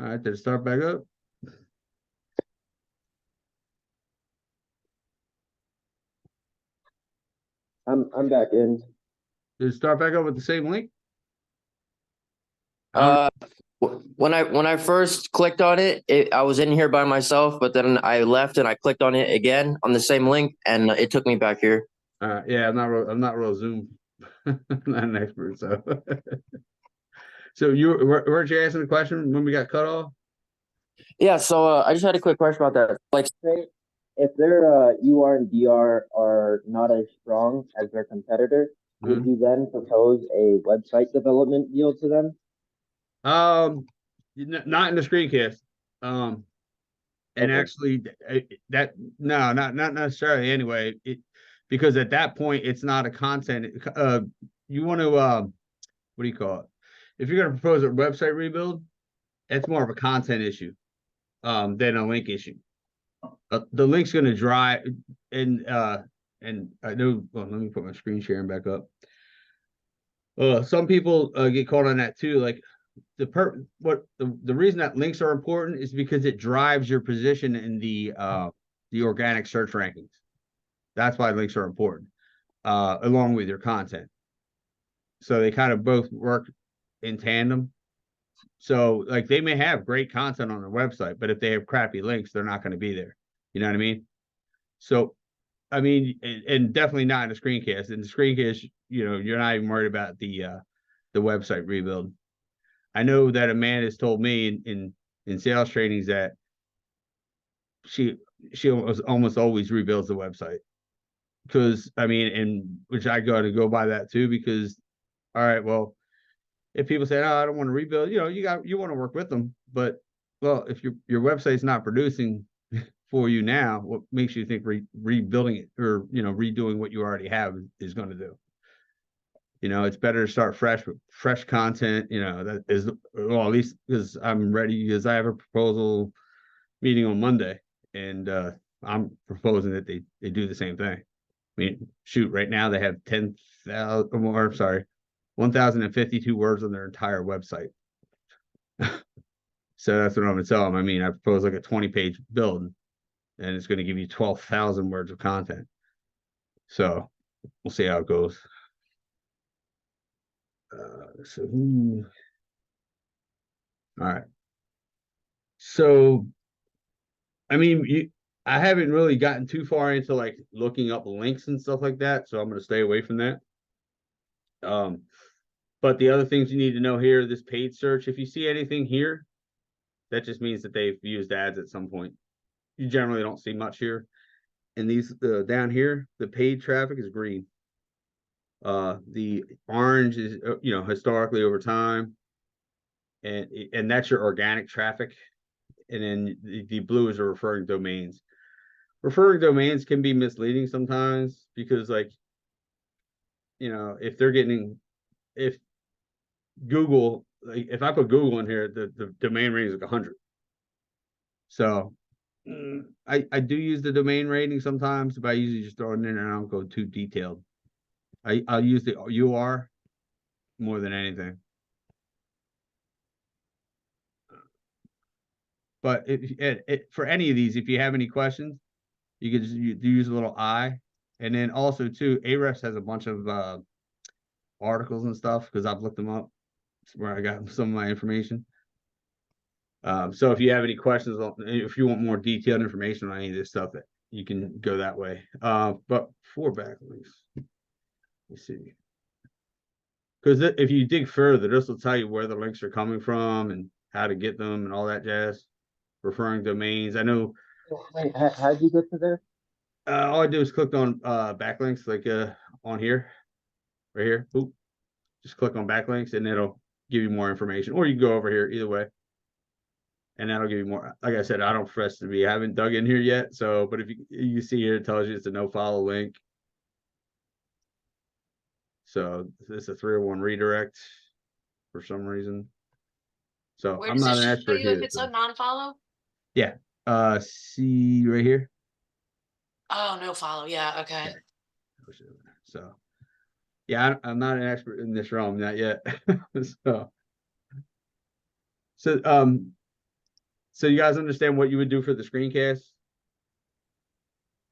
All right, did it start back up? I'm back in. Did it start back up with the same link? When I first clicked on it, I was in here by myself, but then I left and I clicked on it again on the same link, and it took me back here. Yeah, I'm not real Zoom. I'm not an expert, so. So weren't you asking the question when we got cut off? Yeah, so I just had a quick question about that. Like, Say if their UR and DR are not as strong as their competitor, would you then propose a website development deal to them? Not in the screencast. And Okay. actually, that no, not necessarily. Anyway, because at that point it's not a content. You want to what do you call it? If you're going to propose a website rebuild, it's more of a content issue than a link issue. The link's going to drive, and I know. Well, let me put my screen sharing back up. Some people get caught on that too. Like the reason that links are important is because it drives your position in the organic search rankings. That's why links are important, along with your content. So they kind of both work in tandem. So like they may have great content on their website, but if they have crappy links, they're not going to be there. You know what I mean? So I mean, and definitely not in a screencast. In the screencast, you're not even worried about the website rebuild. I know that Amanda's told me in sales trainings that she almost always rebuilds the website, because I mean, and which I got to go by that too, because all right, well, if people say, oh, I don't want to rebuild, you want to work with them, but well, if your website's not producing for you now, what makes you think rebuilding it or redoing what you already have is going to do? It's better to start fresh with fresh content. That is, well, at least because I'm ready, because I have a proposal meeting on Monday, and I'm proposing that they do the same thing. I mean, shoot, right now they have 10,000 or sorry, 1,052 words on their entire website. So that's what I'm gonna tell them. I mean, I propose like a 20-page build, and it's going to give you 12,000 words of content. So we'll see how it goes. All right. So, I mean, I haven't really gotten too far into like looking up links and stuff like that, so I'm going to stay away from that. But the other things you need to know here, this paid search, if you see anything here, that just means that they've used ads at some point. You generally don't see much here. And these down here, the paid traffic is green. The orange is historically over time, and that's your organic traffic, and then the blue is the referring domains. Referring domains can be misleading sometimes, because like if Google, like if I put Google in here, the domain rating is like 100. So I do use the domain rating sometimes, but I usually just throw it in and I don't go too detailed. I'll use the UR more than anything. But for any of these, if you have any questions, you could just use a little I. And then also too, Ahrefs has a bunch of articles and stuff, because I've looked them up. It's where I got some of my information. So if you have any questions, if you want more detailed information on any of this stuff, that you can go that way. But for backlinks, let's see. Because if you dig further, this will tell you where the links are coming from and how to get them and all that jazz. Referring domains. I know. Wait, how'd you get to there? All I do is click on backlinks, like on here, right here. Oop. Just click on backlinks and it'll give you more information. Or you can go over here, either way. And that'll give you more. Like I said, I don't profess to be, I haven't dug in here yet. So, but if you see here, it tells you it's a no follow link. So this is a 301 redirect for some reason. So Where I'm does not it an show expert you if here. it's a non-follow? Yeah. See right here. Oh, no follow. Yeah, okay. So yeah, I'm not an expert in this realm, not yet. So So you guys understand what you would do for the screencast?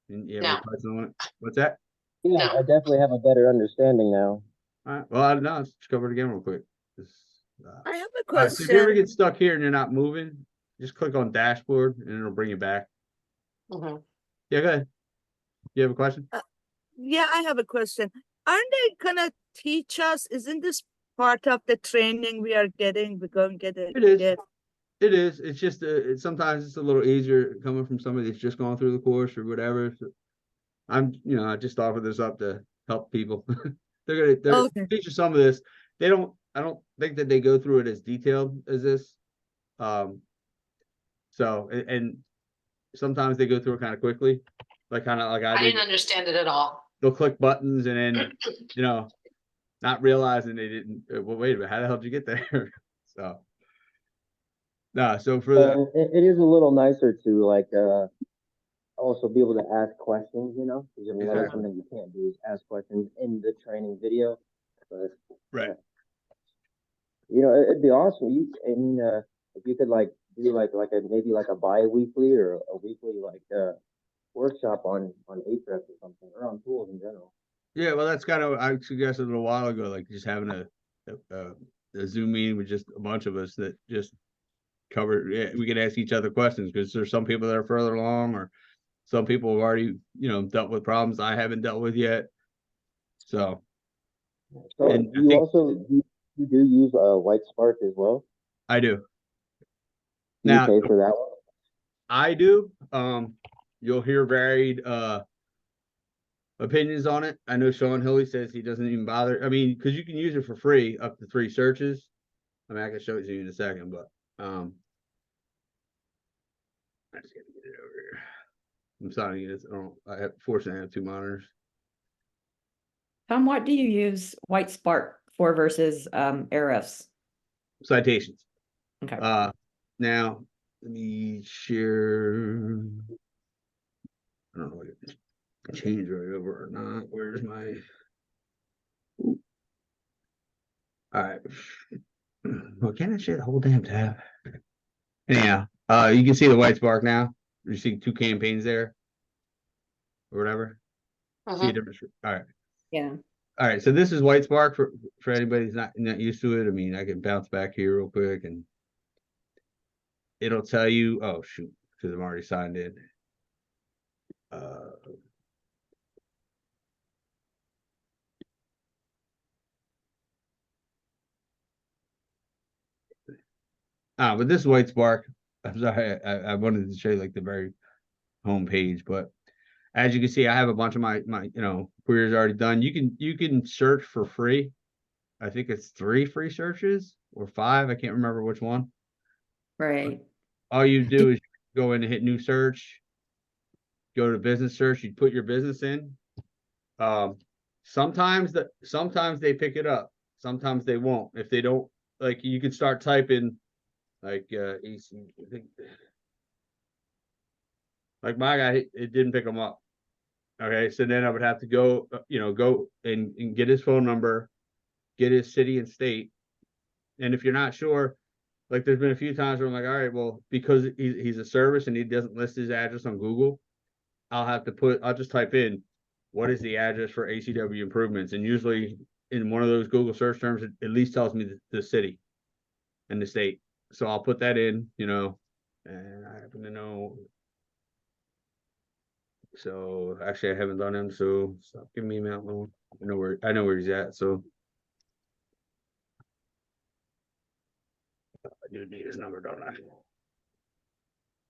You have any No. questions on it? What's that? Yeah, No. I definitely have a better understanding now. All right. Well, I don't know. Let's cover it again real quick. I have a All right. So if you ever question. get stuck here and you're not moving, just click on dashboard and it'll bring you back. Mhm. Yeah, go ahead. You have a question? Yeah, I have a question. Aren't they gonna teach us? Isn't this part of the training we are getting? We're going to get it. It is. Get. It is. It's just sometimes it's a little easier coming from somebody that's just gone through the course or whatever. So I just offer this up to help people. They're Okay. teach you some of this. I don't think that they go through it as detailed as this. So and sometimes they go through it kind of quickly, kind of like I I did. didn't understand it at all. They'll click buttons and then not realizing they didn't. Well, wait a minute, how the hell did you get there? So no, so for the It is a little nicer to like also be able to ask questions, you know, because I mean that is Exactly. something you can't do is ask questions in the training video. But right. you know, it'd be awesome. If you could like do like a maybe like a bi-weekly or a weekly like workshop on Ahrefs or something or on tools in general. Yeah, well, that's kind of I suggested a little while ago, like just having a Zoom meeting with just a bunch of us that just cover. Yeah, we could ask each other questions because there's some people that are further along, or some people have already dealt with problems I haven't dealt with yet. So, So and do I you think also you do use White Spark as well? I do Do you now. pay for that one? I do. You'll hear varied opinions on it. I know Sean Hilly says he doesn't even bother. I mean, because you can use it for free up to 3 searches. I mean, I can show it to you in a second, but I just gotta get it over here. I'm sorry, fortunately I have 2 monitors. Tom, what do you use White Spark for versus Ahrefs? Citations. Okay. Now let me share. I don't know if it changed right over or not. Where's my? Ooh. All right. Well, can't I share the whole damn tab? Anyhow, you can see the White Spark now. You see 2 campaigns there, or whatever. See a Mhm. difference. All right. Yeah. All right. So this is White Spark for anybody who's not used to it. I mean, I can bounce back here real quick and it'll tell you. Oh shoot, because I'm already signed in. But this is White Spark. I'm sorry, I wanted to show you like the very home page, but as you can see, I have a bunch of my queries already done. You can search for free. I think it's 3 free searches or 5. I can't remember which one. Right. All you do is go in and hit new search, go to business search, you put your business in. Sometimes they pick it up, sometimes they won't. If they don't, like you could start typing like AC, I think, like my guy, it didn't pick him up. Okay, so then I would have to go, go and get his phone number, get his city and state. And if you're not sure, like there's been a few times where I'm like, all right, well, because he's a service and he doesn't list his address on Google, I'll just type in what is the address for ACW improvements, and usually in one of those Google search terms, it at least tells me the city and the state. So I'll put that in, and I happen to know. So actually, I haven't done him. So stop giving me Mount Loan. I know where he's at. So I do need his number, don't I?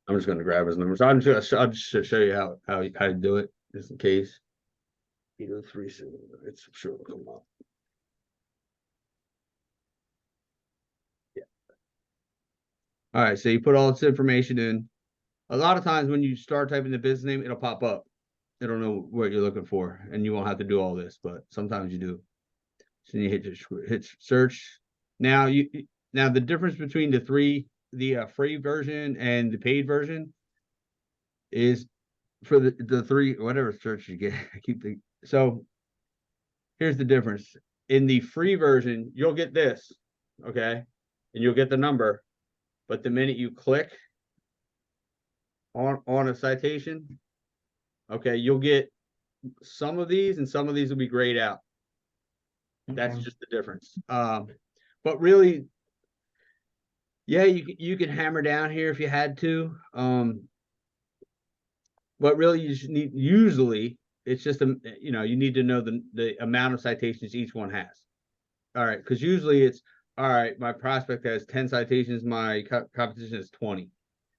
I'm just gonna grab his number. So I'll just show you how to do it, just in case. 803, it's sure it'll come up. Yeah. All right, so you put all this information in. A lot of times when you start typing the business name, it'll pop up. It'll know what you're looking for, and you won't have to do all this, but sometimes you do. So you hit search. Now the difference between the free version and the paid version is for the 3 whatever search you get. I keep thinking. So here's the difference. In the free version, you'll get this, okay, and you'll get the number, but the minute you click on a citation, okay, you'll get some of these and some of these will be grayed out. That's Okay. just the difference. But really, yeah, you can hammer down here if you had to. But really you should need, usually it's just you need to know the amount of citations each one has. All right, because usually it's all right, my prospect has 10 citations, my competition is 20.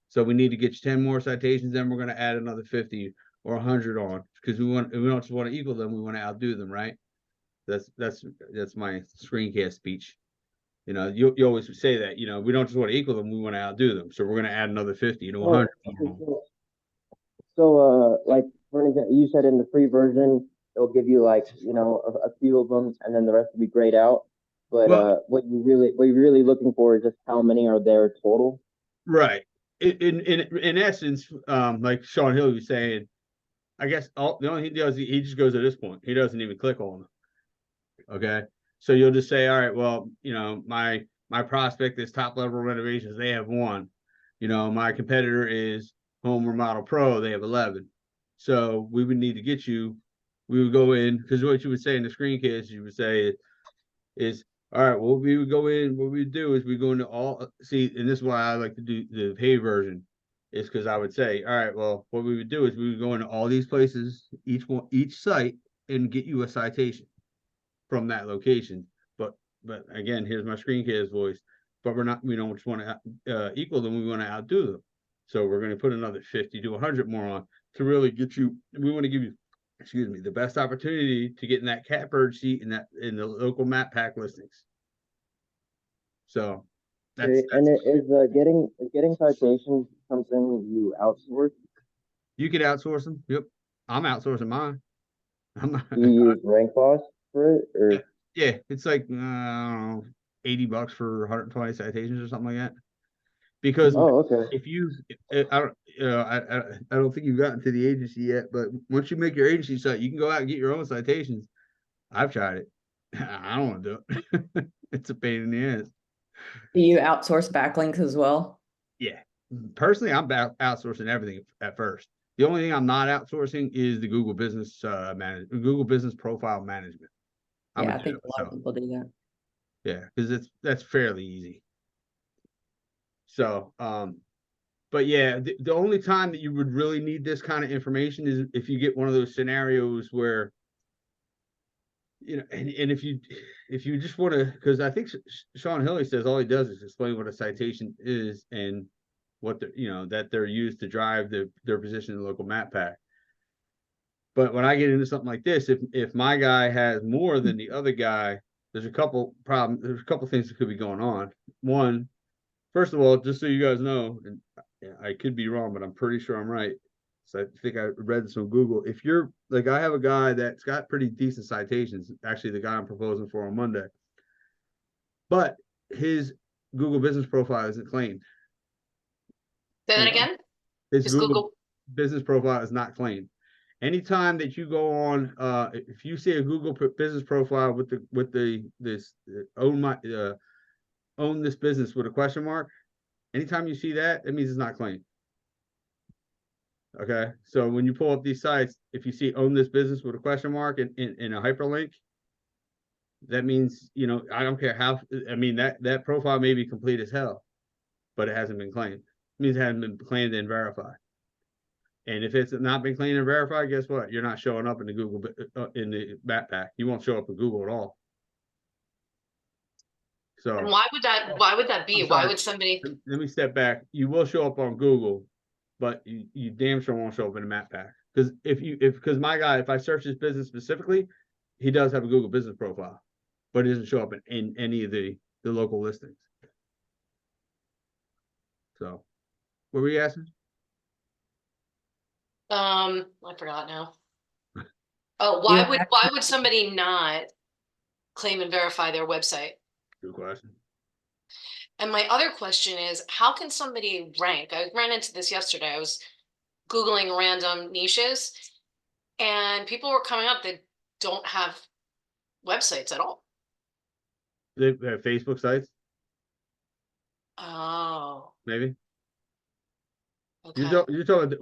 So we need to get you 10 more citations, then we're going to add another 50 or 100 on, because we don't just want to equal them, we want to outdo them, right? That's my screencast speech. You always say that, we don't just want to equal them, we want to outdo them. So we're going to add another 50 to 100. Okay, like for an example, you said in the free version, it'll give you like, a few of them and then the rest will be grayed out. But Well, what you're really looking for is just how many are there total. right. In essence, like Sean Hill was saying, I guess the only thing he does, he just goes to this point. He doesn't even click on them. Okay. So you'll just say, all right, well, my prospect is top level renovations. They have 1. My competitor is home remodel pro. They have 11. So we would need to get you, we would go in, because what you would say in the screencast, you would say is, all right, well, we would go in, what we would do is we go into all, see, and this is why I like to do the pay version, is because I would say, all right, well, what we would do is we would go into all these places, each site, and get you a citation from that location. But again, here's my screencast voice. But we don't just want to equal them, we want to outdo them. So we're going to put another 50 to 100 more on to really get you. We want to give you, excuse me, the best opportunity to get in that catbird seat in the local map pack listings. So that's And getting citations something you outsource? you could outsource them. Yep, I'm outsourcing mine. I'm not, Do you use Rank Boss for it or? yeah, it's like I don't know, $80 for 120 citations or something like that. Because Oh, okay. if you, I don't, I don't think you've gotten to the agency yet, but once you make your agency site, you can go out and get your own citations. I've tried it. I don't want to do it. It's a pain in the ass. Do you outsource backlinks as well? Yeah. Personally, I'm outsourcing everything at first. The only thing I'm not outsourcing is the Google Business Google Business Profile Management. I'm Yeah, gonna I do think it a lot of myself. people do that. Yeah, because that's fairly easy. So, but yeah, the only time that you would really need this kind of information is if you get one of those scenarios where, and if you just want to, because I think Sean Hilley says all he does is explain what a citation is and what that they're used to drive their position in the local map pack. But when I get into something like this, if my guy has more than the other guy, there's a couple problems. There's a couple things that could be going on. One, first of all, just so you guys know, and I could be wrong, but I'm pretty sure I'm right. So I think I read this on Google. If you're like, I have a guy that's got pretty decent citations. Actually, the guy I'm proposing for on Monday, but his Google business profile isn't claimed. Say that Yeah. again? His Is Google Google, business profile is not claimed. Anytime that you go on, if you see a Google business profile with this own this business with a question mark, anytime you see that, it means it's not claimed. Okay, so when you pull up these sites, if you see own this business with a question mark in a hyperlink, that means, I don't care how, I mean, that profile may be complete as hell, but it hasn't been claimed. It means it hasn't been claimed and verified. And if it's not been claimed and verified, guess what? You're not showing up in the Google, in the map pack. You won't show up in Google at all. and So why would that be? I'm Why sorry. would somebody, Let me step back. You will show up on Google, but you damn sure won't show up in the map pack. Because because my guy, if I search his business specifically, he does have a Google business profile, but it doesn't show up in any of the local listings. So what were you asking? I forgot now. Oh, Do you why would somebody not claim and verify their website? Good question. And my other question is, how can somebody rank? I ran into this yesterday. I was Googling random niches and people were coming up that don't have websites at all. They have Facebook sites, Oh, maybe. Okay, You're talking about the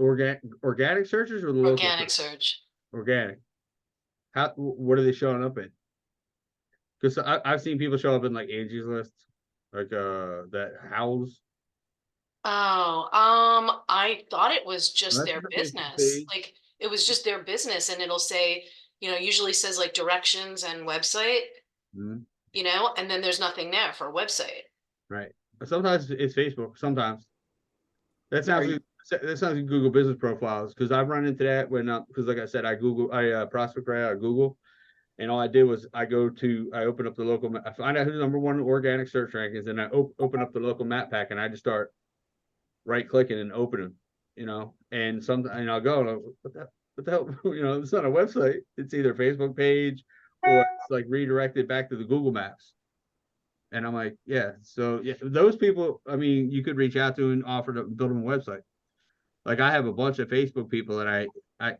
organic searches or the local organic search? search. Organic. What are they showing up in? Because I've seen people show up in like Angie's List, like that Howls. Oh, I thought it was just That's their the Facebook business. page. Like it was just their business and it'll say, usually says like directions and website, Mhm. and then there's nothing there for a website. Right. But sometimes it's Facebook. Sometimes that Are sounds you- like Google business profiles because I've run into that when because like I said I prospect right out of Google, and all I did was I open up the local I find out who the number one organic search rank is, and I open up the local map pack and I just start right clicking and opening, and sometimes I'll go and what the hell, it's not a website. It's either a Facebook page or it's like redirected back to the Google Maps. And I'm like, yeah. So yeah, those people, I mean, you could reach out to and offer to build them a website. Like I have a bunch of Facebook people that I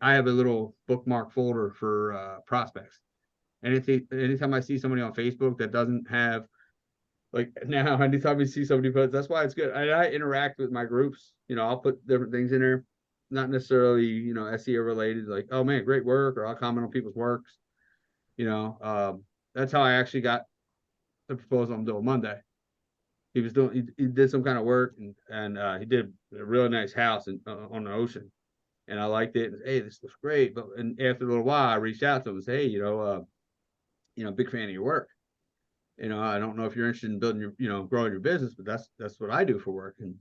have a little bookmark folder for prospects. And anytime I see somebody on Facebook that doesn't have like now, anytime I see somebody post, that's why it's good. I interact with my groups. I'll put different things in there, not necessarily SEO related. Like, oh man, great work, or I'll comment on people's works. That's how I actually got the proposal I'm doing Monday. He did some kind of work and he did a really nice house on the ocean, and I liked it. And, hey, this looks great. But and after a little while, I reached out to him and said, hey, big fan of your work. I don't know if you're interested in building growing your business, but that's what I do for work. And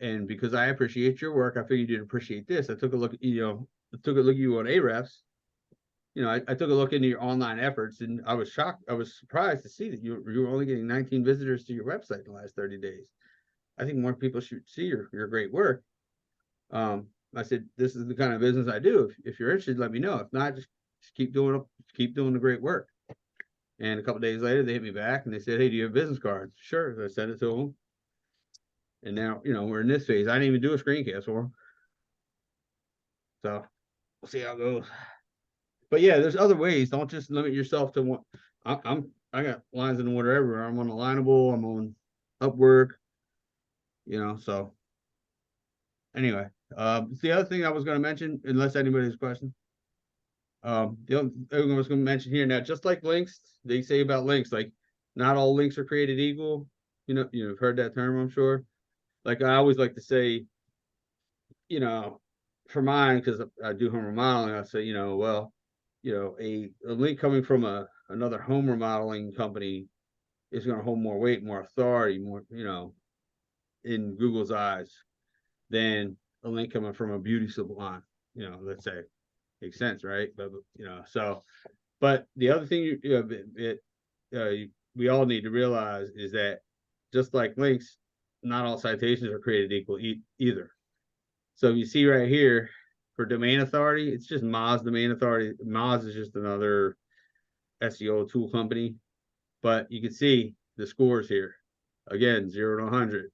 and because I appreciate your work, I figured you'd appreciate this. I took a look, at you on Ahrefs. I took a look into your online efforts, and I was shocked. I was surprised to see that you were only getting 19 visitors to your website in the last 30 days. I think more people should see your great work. I said, this is the kind of business I do. If you're interested, let me know. If not, just keep doing the great work. And a couple days later, they hit me back and they said, hey, do you have business cards? Sure. So I sent it to them. And now, we're in this phase. I didn't even do a screencast for them. So we'll see how it goes. But yeah, there's other ways. Don't just limit yourself to one. I got lines in the water everywhere. I'm on Alignable. I'm on Upwork. So anyway, the other thing I was going to mention, unless anybody has a question, the other thing I was going to mention here now, just like links, they say about links, like not all links are created equal. You've heard that term, I'm sure. Like I always like to say, for mine, because I do home remodeling, I say, well, a link coming from another home remodeling company is going to hold more weight, more authority, more, in Google's eyes than a link coming from a beauty salon, let's say. Makes sense, right? But but the other thing we all need to realize is that just like links, not all citations are created equal either. So you see right here for domain authority, it's just Moz Domain Authority. Moz is just another SEO tool company, but you can see the scores here. Again, 0 to 100.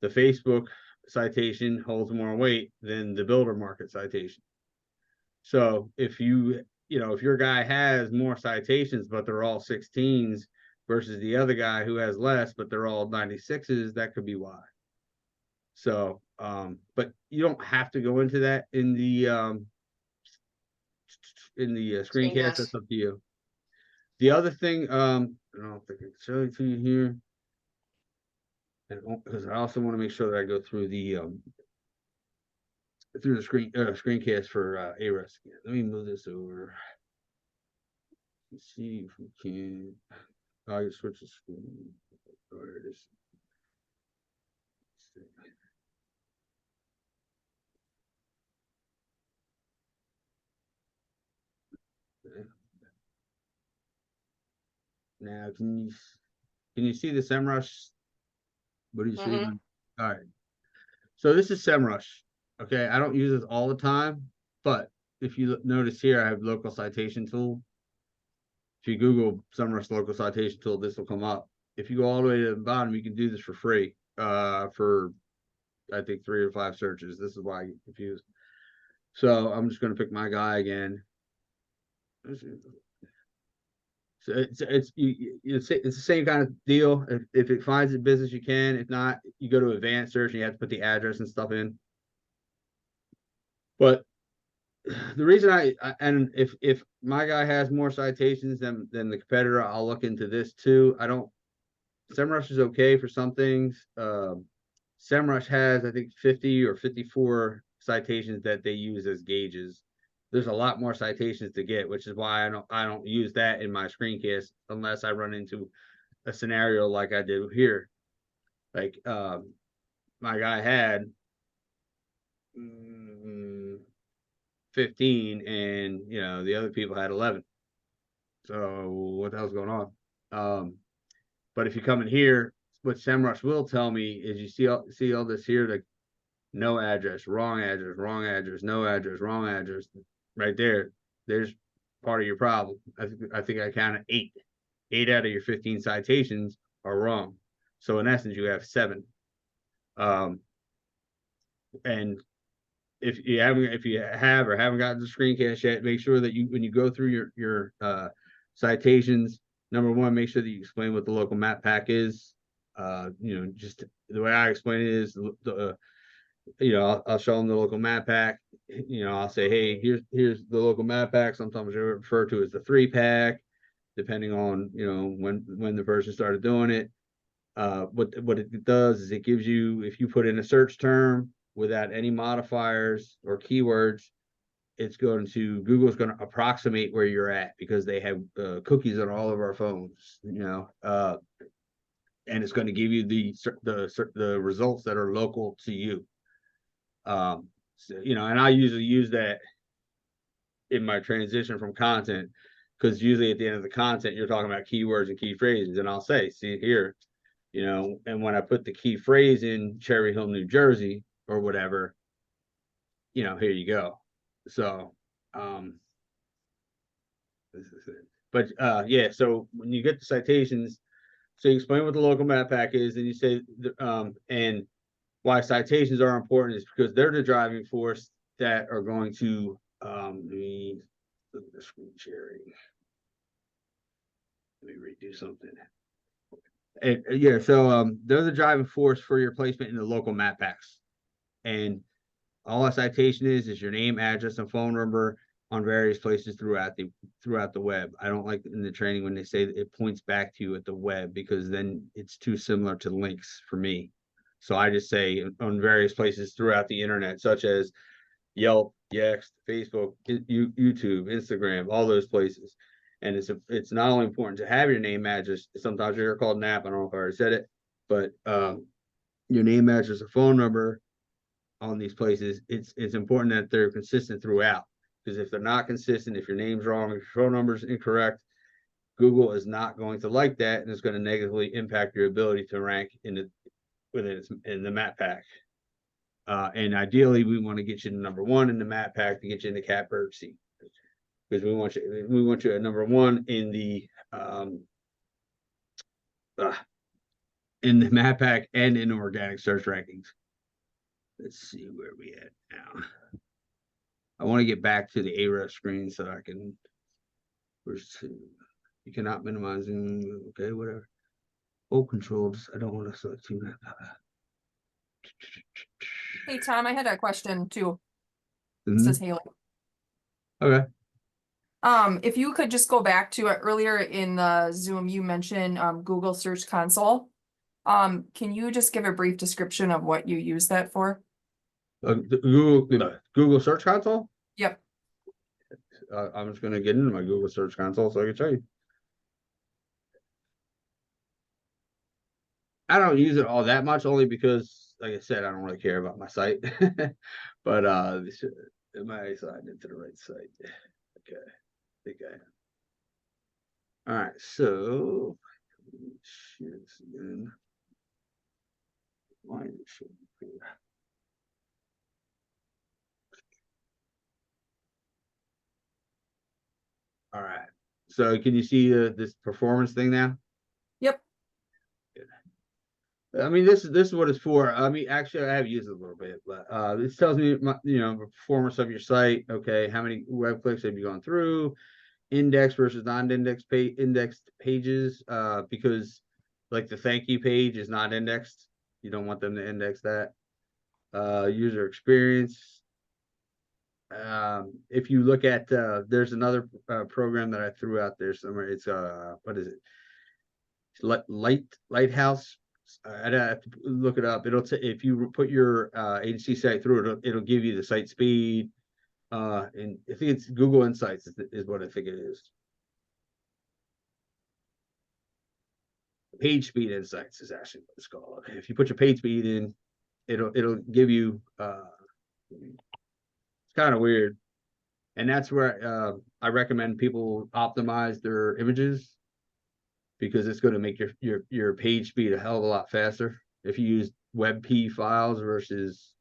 The Facebook citation holds more weight than the builder market citation. So if if your guy has more citations, but they're all 16s versus the other guy who has less, but they're all 96s, that could be why. So, but you don't have to go into that in the screencast. That's up to you. The other thing, I don't think I can show it to you here, and because I also want to make sure that I go through the screencast for Ahrefs again. Let me move this over. Let's see if we can. I can switch the screen. There it is. Okay. Now, can you see the SEMrush? What do you see? Mhm. All right. So this is SEMrush. Okay, I don't use this all the time, but if you notice here, I have local citation tool. If you Google SEMrush local citation tool, this will come up. If you go all the way to the bottom, you can do this for free. For I think 3 or 5 searches. This is why I get confused. So I'm just going to pick my guy again. So it's the same kind of deal. If it finds a business, you can. If not, you go to advanced search and you have to put the address and stuff in. But the reason and if my guy has more citations than the competitor, I'll look into this too. I don't. SEMrush is okay for some things. SEMrush has, I think, 50 or 54 citations that they use as gauges. There's a lot more citations to get, which is why I don't use that in my screencast unless I run into a scenario like I did here. Like my guy had 15 and the other people had 11. So what the hell's going on? But if you come in here, what SEMrush will tell me is you see all this here, like no address, wrong address, wrong address, no address, wrong address. Right there, there's part of your problem. I think I counted 8. 8 out of your 15 citations are wrong. So in essence, you have 7. And if you have or haven't gotten the screencast yet, make sure that when you go through your citations, number one, make sure that you explain what the local map pack is. Just the way I explain it is I'll show them the local map pack. I'll say, hey, here's the local map pack. Sometimes they're referred to as the 3-pack, depending on when the person started doing it. What it does is it gives you, if you put in a search term without any modifiers or keywords, Google's going to approximate where you're at because they have cookies on all of our phones, and it's going to give you the results that are local to you. And I usually use that in my transition from content, because usually at the end of the content, you're talking about keywords and key phrases, and I'll say, see here, and when I put the key phrase in Cherry Hill, New Jersey, or whatever, here you go. So, this is it. But yeah, so when you get the citations, so you explain what the local map pack is, and you say, and why citations are important is because they're the driving force that are going to let me look at the screen sharing. Let me redo something. And yeah, so they're the driving force for your placement in the local map packs. And all a citation is your name, address, and phone number on various places throughout the web. I don't like in the training when they say that it points back to you at the web, because then it's too similar to links for me. So I just say on various places throughout the internet, such as Yelp, Yext, Facebook, YouTube, Instagram, all those places. And it's not only important to have your name, address. Sometimes you're called NAP. I don't know if I already said it, but your name, address, or phone number on these places. It's important that they're consistent throughout. Because if they're not consistent, if your name's wrong, if your phone number is incorrect, Google is not going to like that, and it's going to negatively impact your ability to rank in the map pack. And ideally, we want to get you to number 1 in the map pack to get you in the catbird seat, because we want you at number 1 in the map pack and in organic search rankings. Let's see where we at now. I want to get back to the Ahrefs screen so I can. You cannot minimize. Okay, whatever. Full controls. I don't want to select too much. Hey, Tom, I had a question too. Mhm. This is Haley. Okay. If you could just go back to earlier in the Zoom, you mentioned Google Search Console. Can you just give a brief description of what you use that for? The Google Search Console? Yep. I'm just going to get into my Google Search Console so I can show you. I don't use it all that much, only because, like I said, I don't really care about my site. But am I signed into the right site? Okay, I think I am. All right, so share this again. Why is it showing here? All right, so can you see this performance thing now? Yep. I mean, this is what it's for. I mean, actually, I have used it a little bit, but this tells me, the performance of your site. Okay, how many web clicks have you gone through? index versus non-index indexed pages, because like the thank you page is not indexed. You don't want them to index that. User experience. If you look at, there's another program that I threw out there somewhere. It's what is it? Lighthouse. I'd have to look it up. It'll if you put your agency site through it, it'll give you the site speed. And I think it's Google Insights is what I think it is. Page speed insights is actually what it's called. If you put your page speed in, it'll give you it's kind of weird. And that's where I recommend people optimize their images, because it's going to make your page speed a hell of a lot faster if you use WebP files versus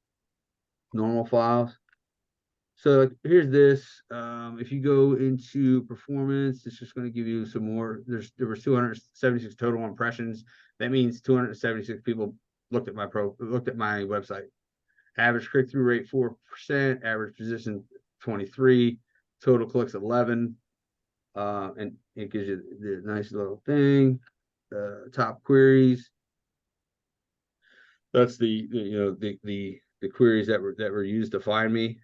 normal files. So here's this. If you go into performance, it's just going to give you some more. There was 276 total impressions. That means 276 people looked at my website. Average click-through rate 4%, average position 23, total clicks 11. And it gives you the nice little thing. Top queries. That's the queries that were used to find me.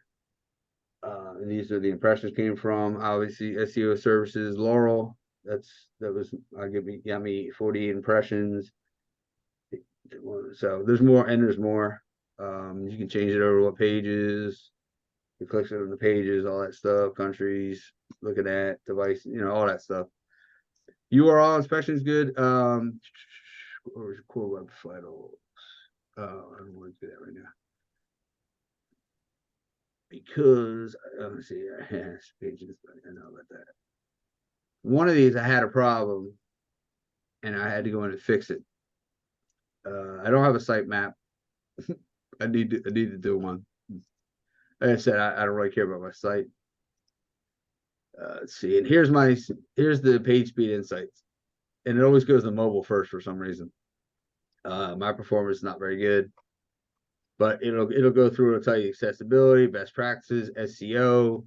And these are the impressions came from. Obviously, SEO services, Laurel. Got me 48 impressions. So there's more, and there's more. You can change it over what pages. You click on the pages, all that stuff, countries, looking at device, all that stuff. URL inspection is good. Or core web vitals. I don't want to do that right now. Because let me see, pages, I know about that. One of these I had a problem and I had to go in and fix it. I don't have a site map. I need to do one. Like I said, I don't really care about my site. Let's see, and here's the page speed insights, and it always goes to mobile first for some reason. My performance is not very good, but it'll go through. It'll tell you accessibility, best practices, SEO.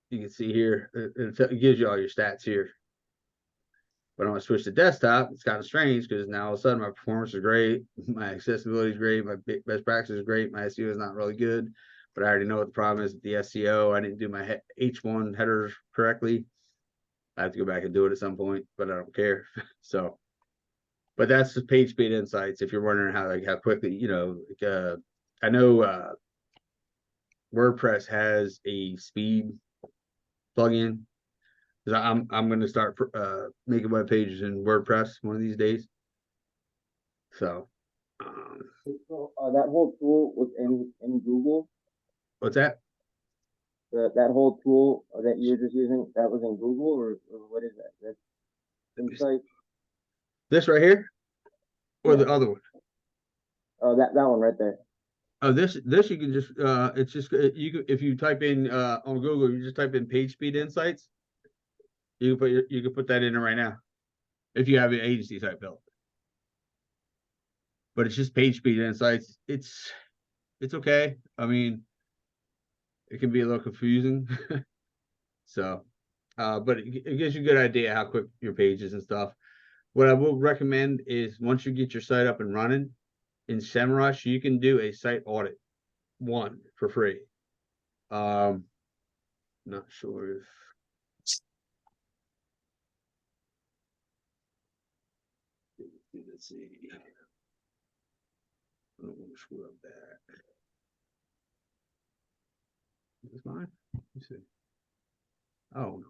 You can see here, it gives you all your stats here. But when I switch to desktop, it's kind of strange because now all of a sudden my performance is great, my accessibility is great, my best practice is great, my SEO is not really good. But I already know what the problem is with the SEO. I didn't do my H1 headers correctly. I have to go back and do it at some point, but I don't care. So, but that's the page speed insights. If you're wondering how quickly, I know WordPress has a speed plugin. Because I'm going to start making web pages in WordPress one of these days. So, that whole tool was in Google. what's that? That whole tool that you're just using, that was in Google, or what is that? That's Insight. This right here, or Yeah. the other one? Oh, that one right there. Oh, this you can just it's just if you type in on Google, you just type in page speed insights. You can put that in there right now if you have an agency site built. But it's just page speed insights. It's okay. I mean, it can be a little confusing. So, but it gives you a good idea how quick your page is and stuff. What I will recommend is once you get your site up and running in SEMrush, you can do a site audit one for free. Not sure if let's see. I don't want to screw up that. Is this mine? Let's see. Oh no.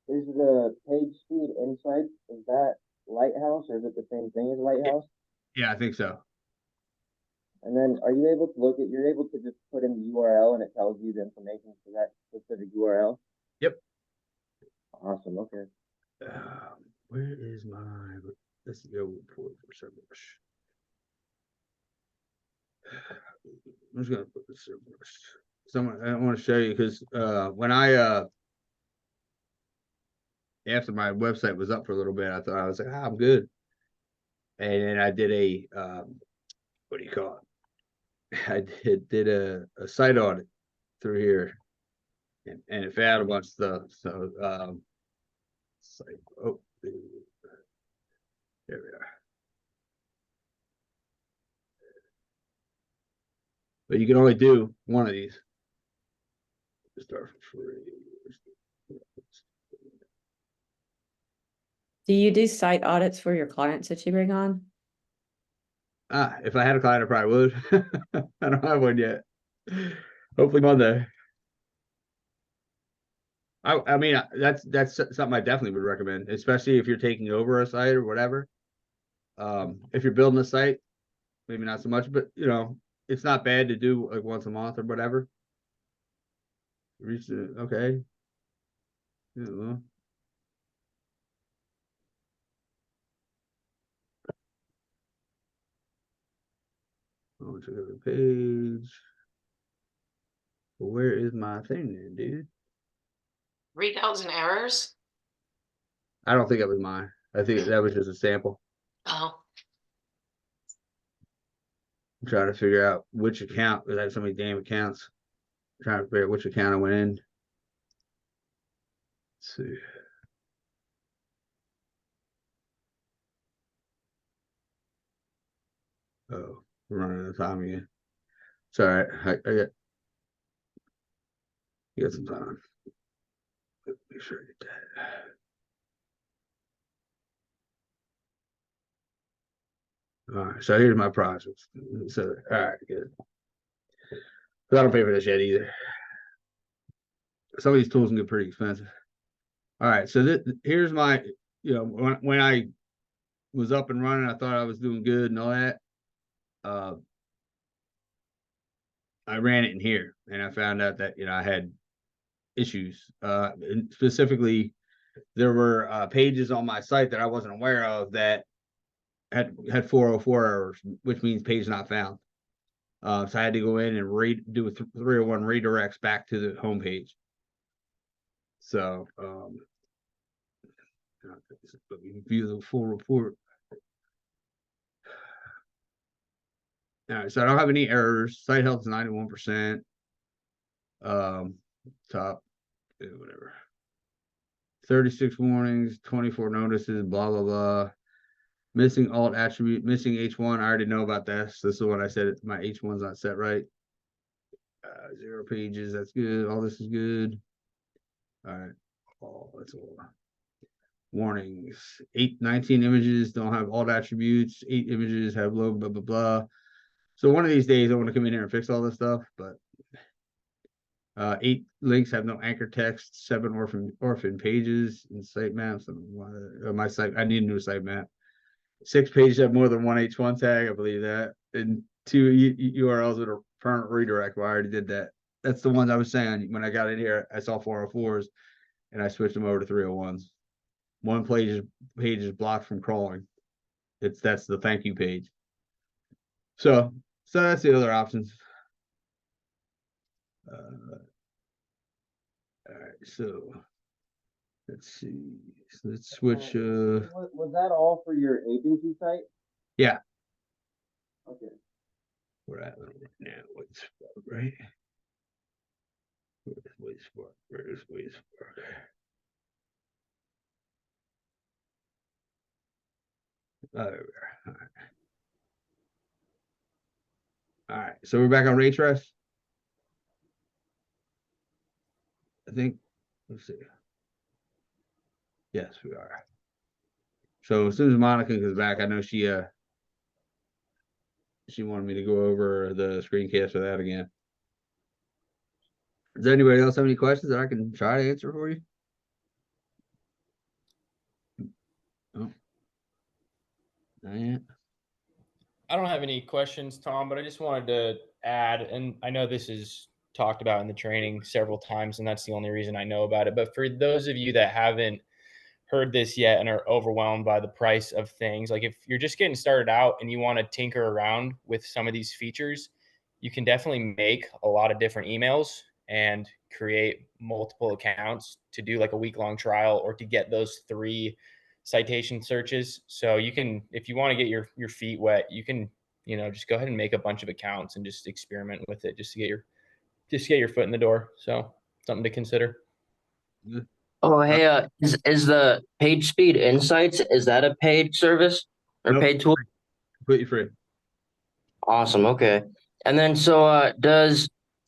Is the page speed insight, is that Lighthouse, or is it the same thing as Lighthouse? Yeah, I think so. And then are you able to you're able to just put in the URL and it tells you the information for that specific URL? Yep. Awesome, okay. Where is my SEO report for SEMrush? I'm just gonna put the SEMrush. I want to show you because when I after my website was up for a little bit, I thought I was like, I'm good. And then I did a what do you call it? I did a site audit through here, and it found a bunch of stuff. So it's like, oh, there we are. But you can only do one of these. Start for free. Do you do site audits for your clients that you bring on? If I had a client, I probably would. I don't have one yet. Hopefully Monday. I mean, that's something I definitely would recommend, especially if you're taking over a site or whatever. If you're building a site, maybe not so much, but you know, it's not bad to do like once a month or whatever. Reach the okay. Yeah, well. Go to the page. Well, where is my thing then, dude? Readouts and errors. I don't think that was mine. I think that was just a sample. Oh, I'm trying to figure out which account, because I have so many damn accounts. I'm trying to figure out which account I went in. Let's see. Oh, we're running out of time again. It's all right. I got some time. Make sure I get that. All right, so here's my projects. So, all right, good. But I don't pay for this yet either. Some of these tools can get pretty expensive. All right, so here's my, you know, when I was up and running, I thought I was doing good and all that. I ran it in here and I found out that, you know, I had issues. And specifically, there were pages on my site that I wasn't aware of that had 404 errors, which means page not found. So I had to go in and do a 301 redirects back to the home page. So let me view the full report. All right, so I don't have any errors. Site health is 91%. Top, whatever. 36 warnings, 24 notices, blah blah blah. Missing alt attribute, missing H1. I already know about this. This is what I said. My H1's not set right. 0 pages. That's good. All this is good. All right. Oh, that's all. Warnings. 19 images don't have alt attributes. 8 images have low blah blah blah. So one of these days I want to come in here and fix all this stuff, but 8 links have no anchor text, 7 orphan pages in sitemaps. My site, I need a new sitemap. 6 pages have more than one H1 tag, I believe that, and 2 URLs with a permanent redirect. Well, I already did that. That's the ones I was saying when I got in here. I saw 404s, and I switched them over to 301s. One page is blocked from crawling. That's the thank you page. So that's the other options. All right, so let's see. So let's switch. Was that all for your agency site? Yeah. Okay. We're at now. What's right? Where's Wayspark? Where's Wayspark? All right. All right. So we're back on Ahrefs. I think. Let's see. Yes, we are. So as soon as Monica comes back, I know she wanted me to go over the screencast for that again. Does anybody else have any questions that I can try to answer for you? Oh. Not yet. I don't have any questions, Tom, but I just wanted to add, and I know this is talked about in the training several times, and that's the only reason I know about it. But for those of you that haven't heard this yet and are overwhelmed by the price of things, like if you're just getting started out and you want to tinker around with some of these features, you can definitely make a lot of different emails and create multiple accounts to do like a week-long trial or to get those 3 citation searches. So you can, if you want to get your feet wet, you can, just go ahead and make a bunch of accounts and just experiment with it just to get your foot in the door. So something to consider. Oh, hey, is the Page Speed Insights, is that a paid service or Nope. paid tool? Completely free. Awesome. Okay. And then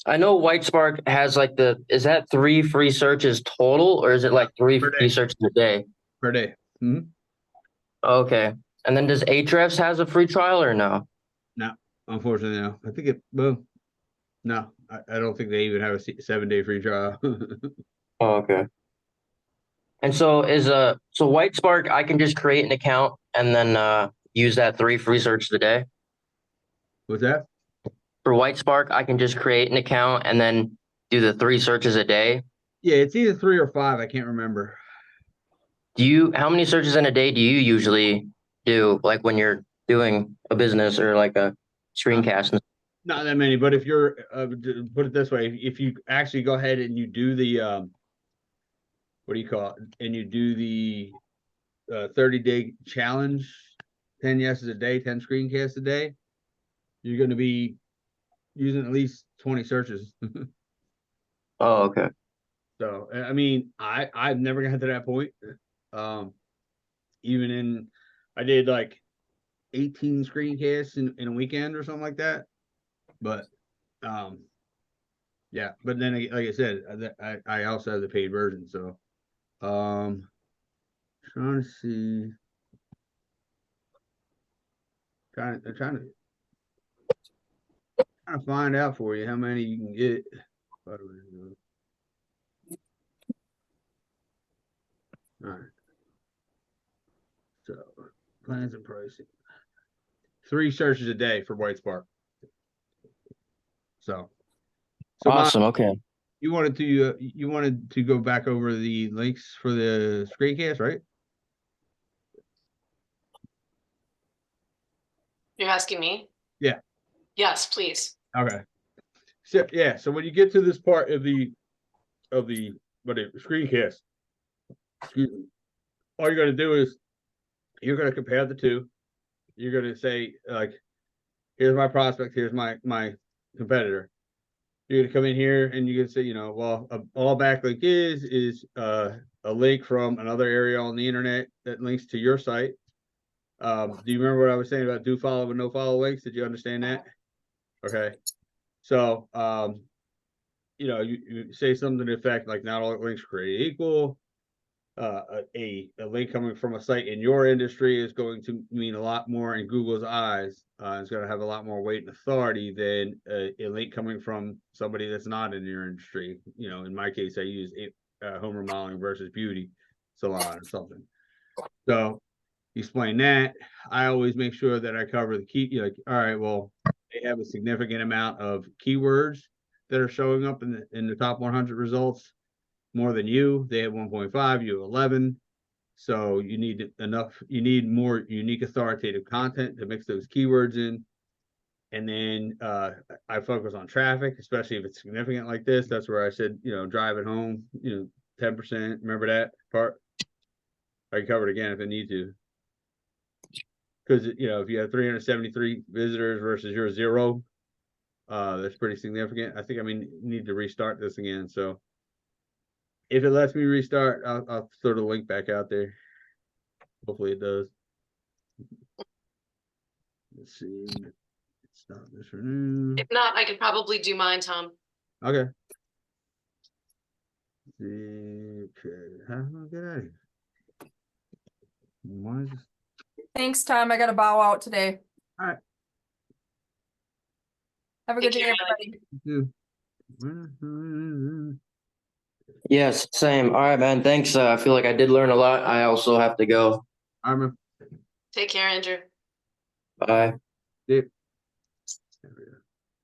I know White Spark has like is that 3 free searches total, or is it like 3 Per free day. searches a day? Per day. Hmm. Okay. And then does Ahrefs has a free trial or no? No, unfortunately, no. I think no, I don't think they even have a 7-day free trial. Oh, okay. And so White Spark, I can just create an account and then use that 3 free searches a day. What's that? For White Spark, I can just create an account and then do the 3 searches a day. Yeah, it's either 3 or 5. I can't remember. How many searches in a day do you usually do, like when you're doing a business or like a screencast? Not that many, but if you're put it this way, if you actually go ahead and you do the what do you call it, and you do the 30-day challenge, 10 yeses a day, 10 screencasts a day, you're going to be using at least 20 searches. Oh, okay. So I mean, I've never got to that point. Even I did like 18 screencasts in a weekend or something like that. But yeah, but then like I said, I also have the paid version. So trying to see, trying to find out for you how many you can get. All right. So plans and pricing. 3 searches a day for White Spark. So Awesome. Okay. you wanted to go back over the links for the screencast, right? You're asking me? Yeah. Yes, please. Okay. So yeah, so when you get to this part of the screencast, excuse me, all you're gonna do is you're gonna compare the two. You're gonna say, like, here's my prospect, here's my competitor. You're gonna come in here and you can say, well, all backlink is a link from another area on the internet that links to your site. Do you remember what I was saying about do follow and no follow links? Did you understand that? Okay. So you say something to the effect like not all links created equal. A link coming from a site in your industry is going to mean a lot more in Google's eyes. It's going to have a lot more weight and authority than a link coming from somebody that's not in your industry. In my case, I use home remodeling versus beauty salon or something. So explain that. I always make sure that I cover the key. All right, well, they have a significant amount of keywords that are showing up in the top 100 results. More than you. They have 1.5, you have 11. So you need more unique authoritative content to mix those keywords in. And then I focus on traffic, especially if it's significant like this. That's where I said, driving home, 10%. Remember that part? I can cover it again if I need to. Because, if you have 373 visitors versus your 0, that's pretty significant. I think need to restart this again. So if it lets me restart, I'll throw the link back out there. Hopefully it does. Let's see. Stop this for now. If not, I could probably do mine, Tom. Okay. Okay. How do I get out of here? Why is this? Thanks, Tom. I gotta bow out today. All right. Have a good Thank day, you. everybody. Yes, same. All right, man. Thanks. I feel like I did learn a lot. I also have to go. I'm Take care, Andrew. Bye. There we go.